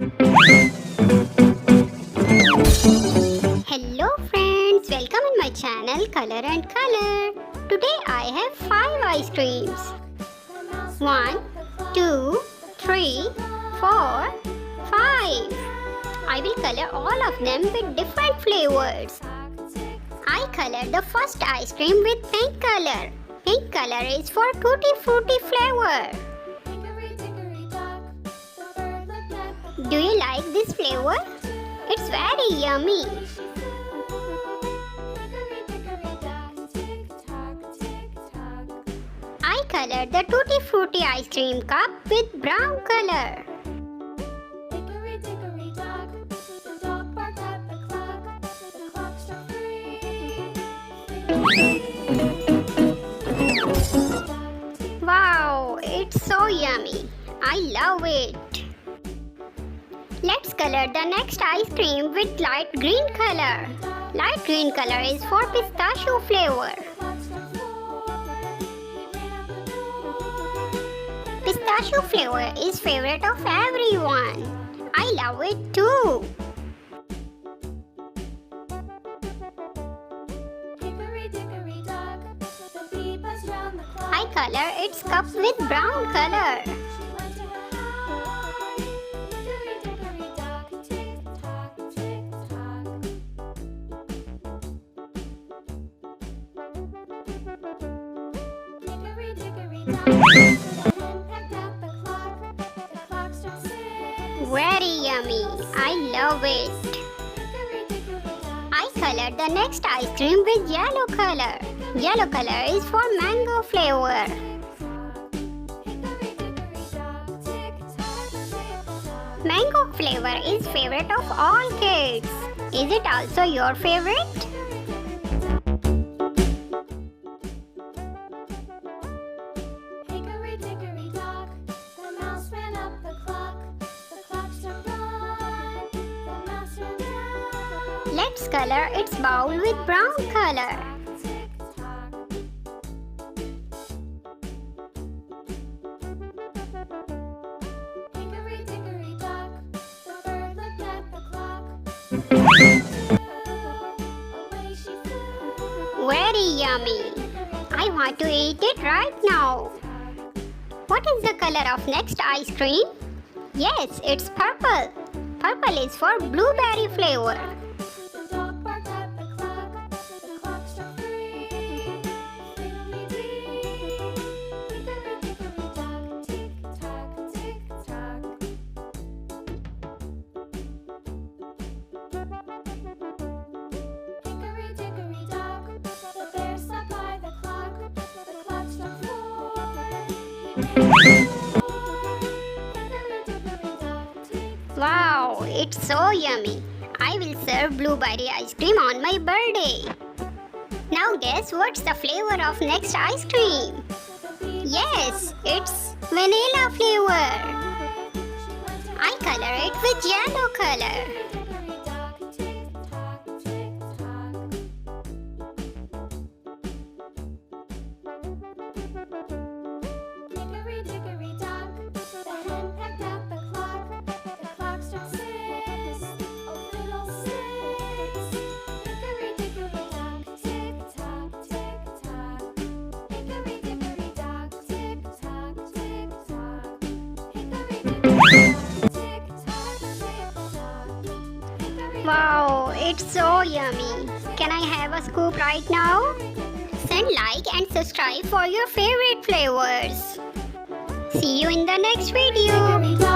Hello friends, welcome in my channel Color and Color. Today I have 5 ice creams. 1, 2, 3, 4, 5. I will color all of them with different flavors. I colored the first ice cream with pink color. Pink color is for Tutti Frutti flavor. Do you like this flavor? It's very yummy. I colored the Tutti Frutti ice cream cup with brown color. Wow, it's so yummy. I love it. Let's color the next ice cream with light green color. Light green color is for pistachio flavor. Pistachio flavor is favorite of everyone. I love it too. I color its cup with brown color. Very yummy. I love it. I colored the next ice cream with yellow color. Yellow color is for mango flavor. Mango flavor is favorite of all kids. Is it also your favorite? Let's color its bowl with brown color. Very yummy. I want to eat it right now. What is the color of next ice cream? Yes, it's purple. Purple is for blueberry flavor. Wow, it's so yummy. I will serve blueberry ice cream on my birthday. Now guess what's the flavor of next ice cream? Yes, it's vanilla flavor. I color it with yellow color. Wow, it's so yummy. Can I have a scoop right now? Send like and subscribe for your favorite flavors. See you in the next video.